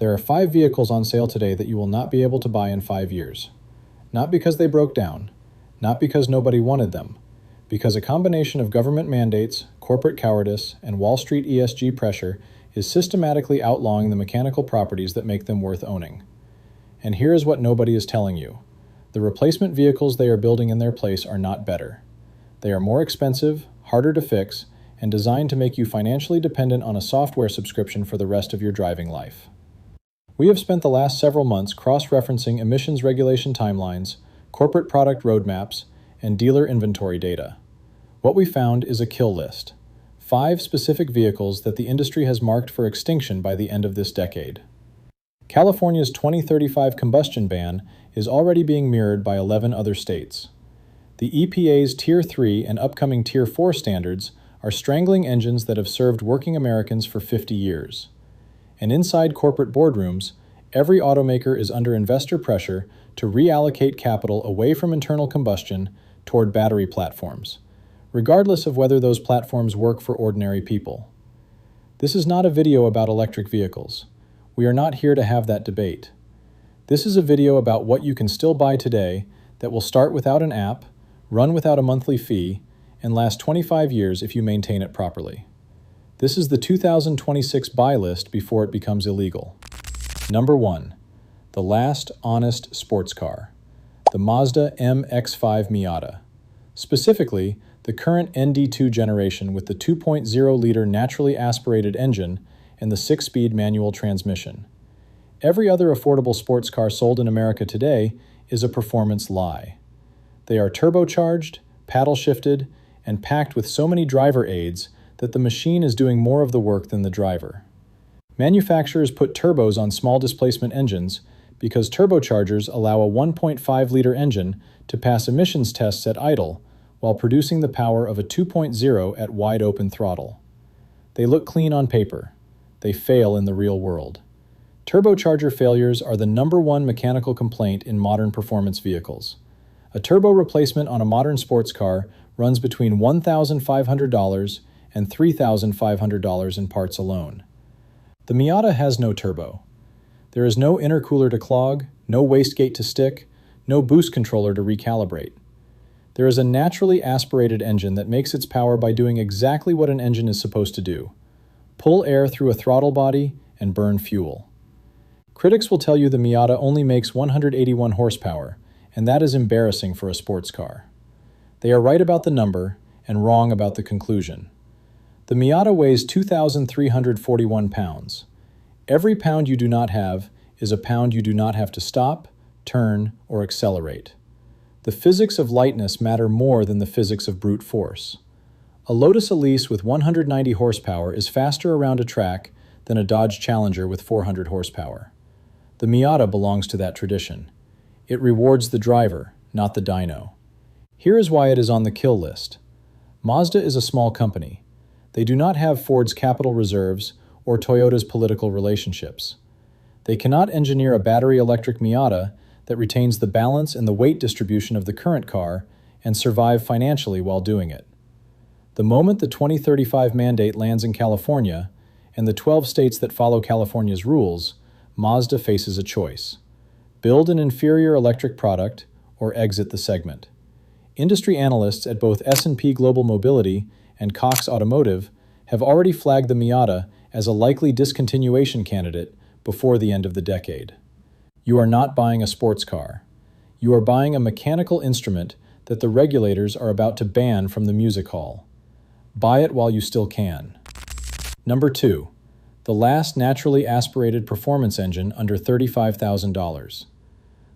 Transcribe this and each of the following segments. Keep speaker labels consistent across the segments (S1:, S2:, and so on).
S1: There are 5 vehicles on sale today that you will not be able to buy in 5 years. Not because they broke down, not because nobody wanted them, because a combination of government mandates, corporate cowardice, and Wall Street ESG pressure is systematically outlawing the mechanical properties that make them worth owning. And here is what nobody is telling you. The replacement vehicles they are building in their place are not better. They are more expensive, harder to fix, and designed to make you financially dependent on a software subscription for the rest of your driving life. We have spent the last several months cross-referencing emissions regulation timelines, corporate product roadmaps, and dealer inventory data. What we found is a kill list. 5 specific vehicles that the industry has marked for extinction by the end of this decade. California's 2035 combustion ban is already being mirrored by 11 other states. The EPA's Tier 3 and upcoming Tier 4 standards are strangling engines that have served working Americans for 50 years. And inside corporate boardrooms, every automaker is under investor pressure to reallocate capital away from internal combustion toward battery platforms, regardless of whether those platforms work for ordinary people. This is not a video about electric vehicles. We are not here to have that debate. This is a video about what you can still buy today that will start without an app, run without a monthly fee, and last 25 years if you maintain it properly. This is the 2026 buy list before it becomes illegal. Number 1. The last honest sports car. The Mazda MX-5 Miata. Specifically, the current ND2 generation with the 2.0-liter naturally aspirated engine and the 6-speed manual transmission. Every other affordable sports car sold in America today is a performance lie. They are turbocharged, paddle-shifted, and packed with so many driver aids that the machine is doing more of the work than the driver. Manufacturers put turbos on small displacement engines because turbochargers allow a 1.5-liter engine to pass emissions tests at idle while producing the power of a 2.0 at wide-open throttle. They look clean on paper. They fail in the real world. Turbocharger failures are the #1 mechanical complaint in modern performance vehicles. A turbo replacement on a modern sports car runs between $1,500 and $3,500 in parts alone. The Miata has no turbo. There is no intercooler to clog, no wastegate to stick, no boost controller to recalibrate. There is a naturally aspirated engine that makes its power by doing exactly what an engine is supposed to do: pull air through a throttle body and burn fuel. Critics will tell you the Miata only makes 181 horsepower, and that is embarrassing for a sports car. They are right about the number and wrong about the conclusion. The Miata weighs 2,341 pounds. Every pound you do not have is a pound you do not have to stop, turn, or accelerate. The physics of lightness matter more than the physics of brute force. A Lotus Elise with 190 horsepower is faster around a track than a Dodge Challenger with 400 horsepower. The Miata belongs to that tradition. It rewards the driver, not the dyno. Here is why it is on the kill list. Mazda is a small company. They do not have Ford's capital reserves or Toyota's political relationships. They cannot engineer a battery electric Miata that retains the balance and the weight distribution of the current car and survive financially while doing it. The moment the 2035 mandate lands in California, and the 12 states that follow California's rules, Mazda faces a choice: build an inferior electric product or exit the segment. Industry analysts at both S&P Global Mobility and Cox Automotive have already flagged the Miata as a likely discontinuation candidate before the end of the decade. You are not buying a sports car. You are buying a mechanical instrument that the regulators are about to ban from the music hall. Buy it while you still can. Number 2. The last naturally aspirated performance engine under $35,000.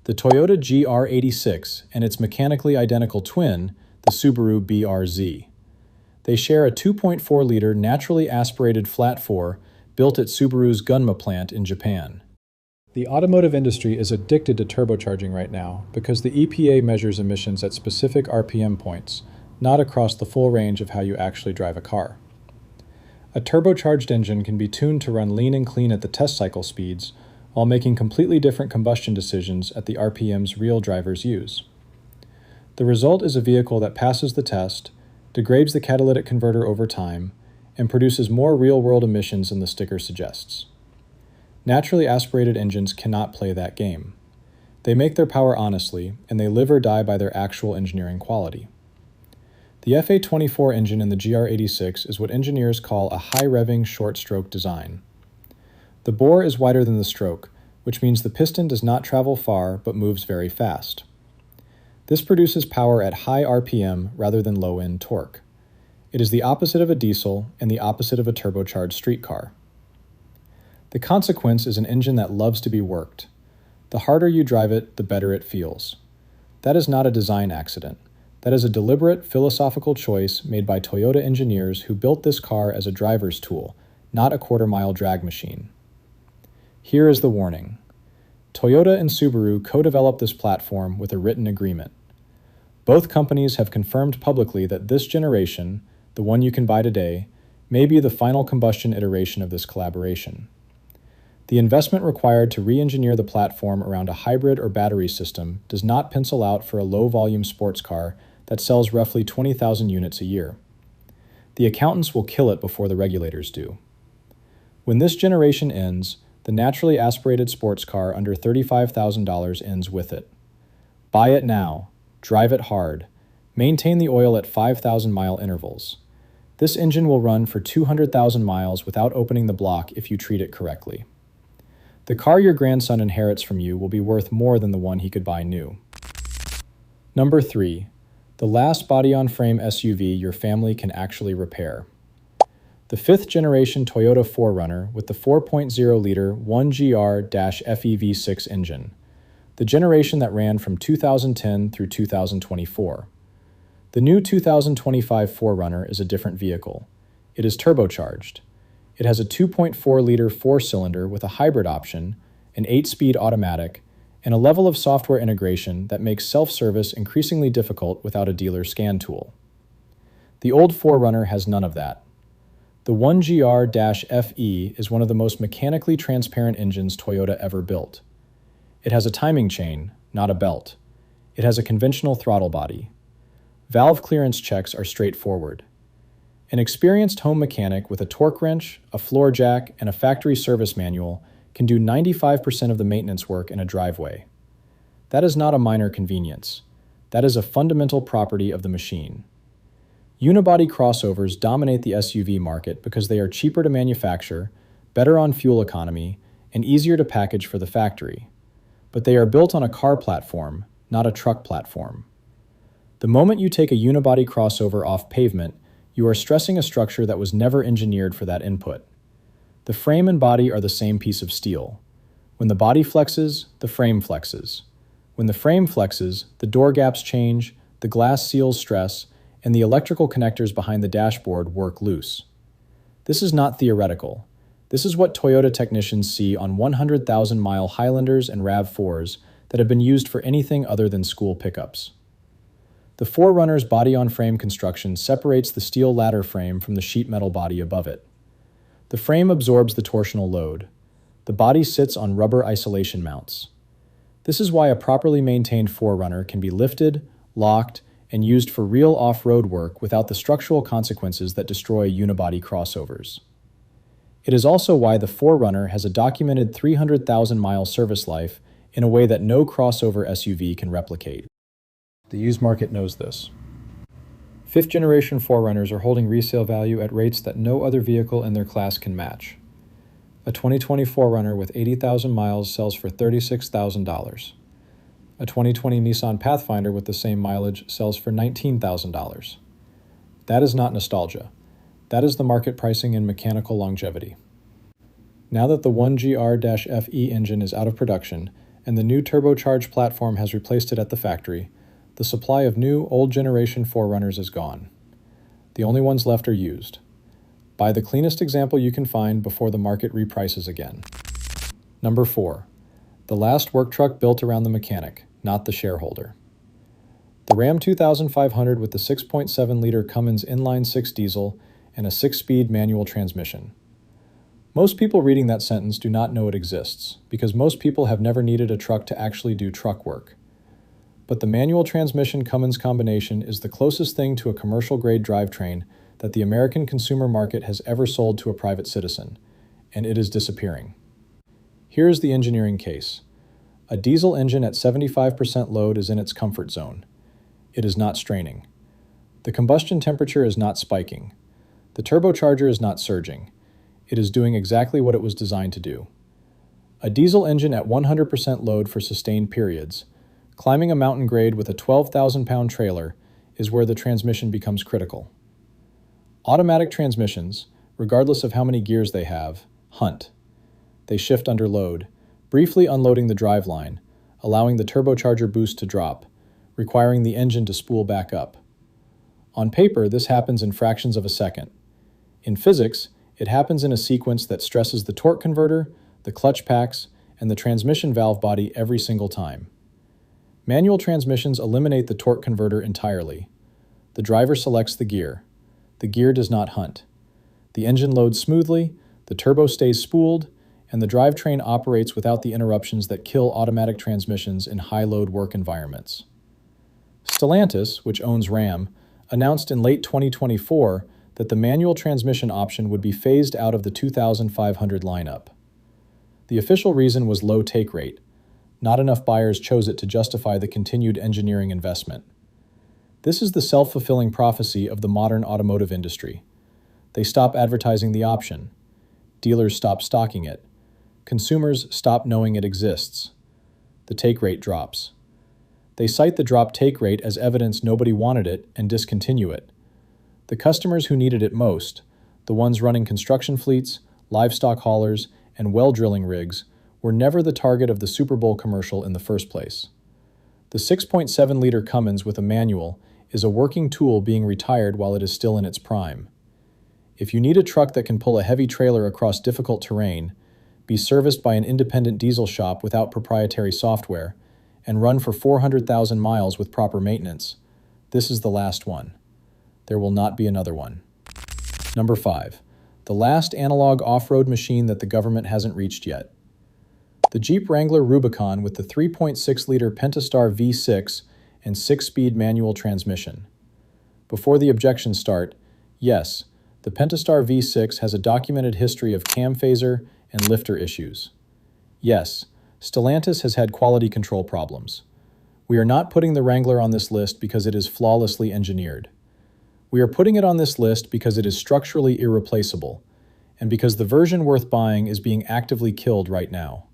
S1: The Toyota GR86 and its mechanically identical twin, the Subaru BRZ. They share a 2.4-liter naturally aspirated flat-4 built at Subaru's Gunma plant in Japan. The automotive industry is addicted to turbocharging right now because the EPA measures emissions at specific RPM points, not across the full range of how you actually drive a car. A turbocharged engine can be tuned to run lean and clean at the test cycle speeds while making completely different combustion decisions at the RPMs real drivers use. The result is a vehicle that passes the test, degrades the catalytic converter over time, and produces more real-world emissions than the sticker suggests. Naturally aspirated engines cannot play that game. They make their power honestly, and they live or die by their actual engineering quality. The FA24 engine in the GR86 is what engineers call a high-revving short-stroke design. The bore is wider than the stroke, which means the piston does not travel far but moves very fast. This produces power at high RPM rather than low-end torque. It is the opposite of a diesel and the opposite of a turbocharged streetcar. The consequence is an engine that loves to be worked. The harder you drive it, the better it feels. That is not a design accident. That is a deliberate philosophical choice made by Toyota engineers who built this car as a driver's tool, not a quarter-mile drag machine. Here is the warning. Toyota and Subaru co-developed this platform with a written agreement. Both companies have confirmed publicly that this generation, the one you can buy today, may be the final combustion iteration of this collaboration. The investment required to re-engineer the platform around a hybrid or battery system does not pencil out for a low-volume sports car that sells roughly 20,000 units a year. The accountants will kill it before the regulators do. When this generation ends, the naturally aspirated sports car under $35,000 ends with it. Buy it now, drive it hard, maintain the oil at 5,000-mile intervals. This engine will run for 200,000 miles without opening the block if you treat it correctly. The car your grandson inherits from you will be worth more than the one he could buy new. Number 3. The last body-on-frame SUV your family can actually repair. The 5th-generation Toyota 4Runner with the 4.0-liter 1GR-FE V6 engine, the generation that ran from 2010 through 2024. The new 2025 4Runner is a different vehicle. It is turbocharged. It has a 2.4-liter 4-cylinder with a hybrid option, an 8-speed automatic, and a level of software integration that makes self-service increasingly difficult without a dealer scan tool. The old 4Runner has none of that. The 1GR-FE is one of the most mechanically transparent engines Toyota ever built. It has a timing chain, not a belt. It has a conventional throttle body. Valve clearance checks are straightforward. An experienced home mechanic with a torque wrench, a floor jack, and a factory service manual can do 95% of the maintenance work in a driveway. That is not a minor convenience. That is a fundamental property of the machine. Unibody crossovers dominate the SUV market because they are cheaper to manufacture, better on fuel economy, and easier to package for the factory. But they are built on a car platform, not a truck platform. The moment you take a unibody crossover off pavement, you are stressing a structure that was never engineered for that input. The frame and body are the same piece of steel. When the body flexes, the frame flexes. When the frame flexes, the door gaps change, the glass seals stress, and the electrical connectors behind the dashboard work loose. This is not theoretical. This is what Toyota technicians see on 100,000-mile Highlanders and RAV4s that have been used for anything other than school pickups. The 4Runner's body-on-frame construction separates the steel ladder frame from the sheet metal body above it. The frame absorbs the torsional load. The body sits on rubber isolation mounts. This is why a properly maintained 4Runner can be lifted, locked, and used for real off-road work without the structural consequences that destroy unibody crossovers. It is also why the 4Runner has a documented 300,000-mile service life in a way that no crossover SUV can replicate. The used market knows this. 5th-generation 4Runners are holding resale value at rates that no other vehicle in their class can match. A 2020 4Runner with 80,000 miles sells for $36,000. A 2020 Nissan Pathfinder with the same mileage sells for $19,000. That is not nostalgia. That is the market pricing in mechanical longevity. Now that the 1GR-FE engine is out of production and the new turbocharged platform has replaced it at the factory, the supply of new, old-generation 4Runners is gone. The only ones left are used. Buy the cleanest example you can find before the market reprices again. Number 4. The last work truck built around the mechanic, not the shareholder. The Ram 2500 with the 6.7-liter Cummins inline-6 diesel and a 6-speed manual transmission. Most people reading that sentence do not know it exists, because most people have never needed a truck to actually do truck work. But the manual transmission Cummins combination is the closest thing to a commercial-grade drivetrain that the American consumer market has ever sold to a private citizen, and it is disappearing. Here is the engineering case. A diesel engine at 75% load is in its comfort zone. It is not straining. The combustion temperature is not spiking. The turbocharger is not surging. It is doing exactly what it was designed to do. A diesel engine at 100% load for sustained periods, climbing a mountain grade with a 12,000-pound trailer, is where the transmission becomes critical. Automatic transmissions, regardless of how many gears they have, hunt. They shift under load, briefly unloading the driveline, allowing the turbocharger boost to drop, requiring the engine to spool back up. On paper, this happens in fractions of a second. In physics, it happens in a sequence that stresses the torque converter, the clutch packs, and the transmission valve body every single time. Manual transmissions eliminate the torque converter entirely. The driver selects the gear. The gear does not hunt. The engine loads smoothly, the turbo stays spooled, and the drivetrain operates without the interruptions that kill automatic transmissions in high-load work environments. Stellantis, which owns Ram, announced in late 2024 that the manual transmission option would be phased out of the 2500 lineup. The official reason was low take rate. Not enough buyers chose it to justify the continued engineering investment. This is the self-fulfilling prophecy of the modern automotive industry. They stop advertising the option. Dealers stop stocking it. Consumers stop knowing it exists. The take rate drops. They cite the drop take rate as evidence nobody wanted it and discontinue it. The customers who needed it most, the ones running construction fleets, livestock haulers, and well drilling rigs, were never the target of the Super Bowl commercial in the first place. The 6.7-liter Cummins with a manual is a working tool being retired while it is still in its prime. If you need a truck that can pull a heavy trailer across difficult terrain, be serviced by an independent diesel shop without proprietary software, and run for 400,000 miles with proper maintenance, this is the last one. There will not be another one. Number 5. The last analog off-road machine that the government hasn't reached yet. The Jeep Wrangler Rubicon with the 3.6-liter Pentastar V6 and 6-speed manual transmission. Before the objections start, yes, the Pentastar V6 has a documented history of cam phaser and lifter issues. Yes, Stellantis has had quality control problems. We are not putting the Wrangler on this list because it is flawlessly engineered. We are putting it on this list because it is structurally irreplaceable, and because the version worth buying is being actively killed right now.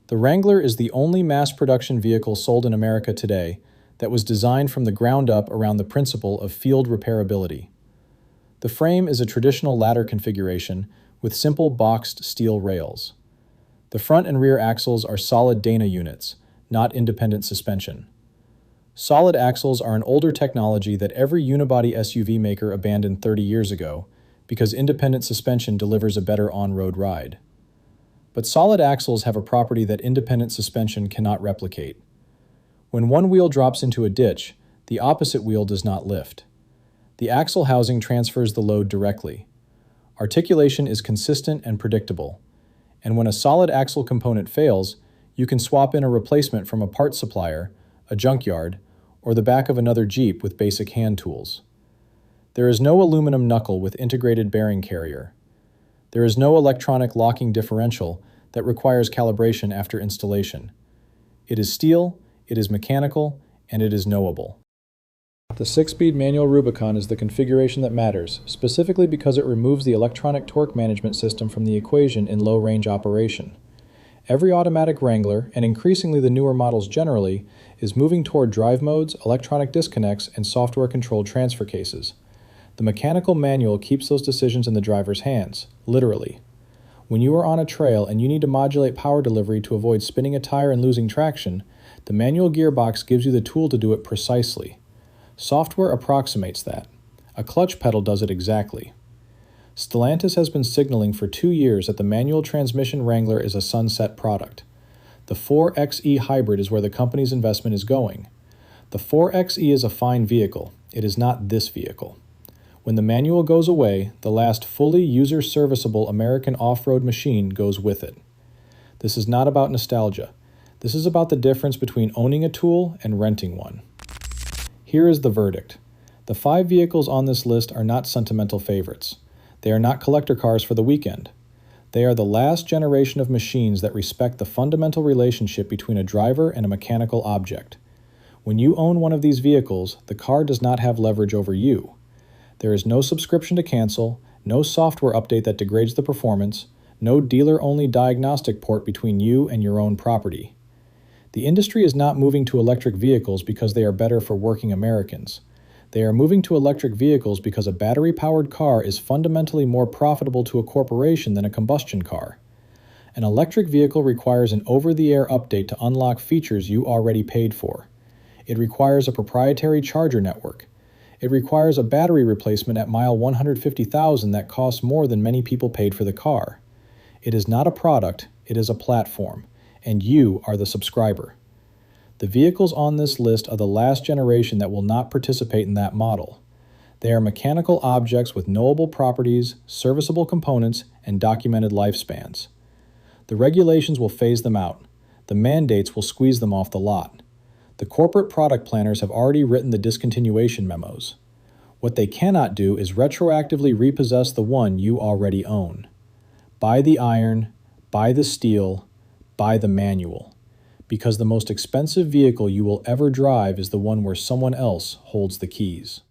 S1: The Wrangler is the only mass production vehicle sold in America today that was designed from the ground up around the principle of field repairability. The frame is a traditional ladder configuration with simple boxed steel rails. The front and rear axles are solid Dana units, not independent suspension. Solid axles are an older technology that every unibody SUV maker abandoned 30 years ago because independent suspension delivers a better on-road ride. But solid axles have a property that independent suspension cannot replicate. When one wheel drops into a ditch, the opposite wheel does not lift. The axle housing transfers the load directly. Articulation is consistent and predictable, and when a solid axle component fails, you can swap in a replacement from a parts supplier, a junkyard, or the back of another Jeep with basic hand tools. There is no aluminum knuckle with integrated bearing carrier. There is no electronic locking differential that requires calibration after installation. It is steel, it is mechanical, and it is knowable. The 6-speed manual Rubicon is the configuration that matters, specifically because it removes the electronic torque management system from the equation in low-range operation. Every automatic Wrangler, and increasingly the newer models generally, is moving toward drive modes, electronic disconnects, and software-controlled transfer cases. The mechanical manual keeps those decisions in the driver's hands, literally. When you are on a trail and you need to modulate power delivery to avoid spinning a tire and losing traction, the manual gearbox gives you the tool to do it precisely. Software approximates that. A clutch pedal does it exactly. Stellantis has been signaling for 2 years that the manual transmission Wrangler is a sunset product. The 4xe hybrid is where the company's investment is going. The 4xe is a fine vehicle. It is not this vehicle. When the manual goes away, the last fully user-serviceable American off-road machine goes with it. This is not about nostalgia. This is about the difference between owning a tool and renting one. Here is the verdict. The 5 vehicles on this list are not sentimental favorites. They are not collector cars for the weekend. They are the last generation of machines that respect the fundamental relationship between a driver and a mechanical object. When you own one of these vehicles, the car does not have leverage over you. There is no subscription to cancel, no software update that degrades the performance, no dealer-only diagnostic port between you and your own property. The industry is not moving to electric vehicles because they are better for working Americans. They are moving to electric vehicles because a battery-powered car is fundamentally more profitable to a corporation than a combustion car. An electric vehicle requires an over-the-air update to unlock features you already paid for. It requires a proprietary charger network. It requires a battery replacement at mile 150,000 that costs more than many people paid for the car. It is not a product, it is a platform, and you are the subscriber. The vehicles on this list are the last generation that will not participate in that model. They are mechanical objects with knowable properties, serviceable components, and documented lifespans. The regulations will phase them out. The mandates will squeeze them off the lot. The corporate product planners have already written the discontinuation memos. What they cannot do is retroactively repossess the one you already own. Buy the iron, buy the steel, buy the manual. Because the most expensive vehicle you will ever drive is the one where someone else holds the keys.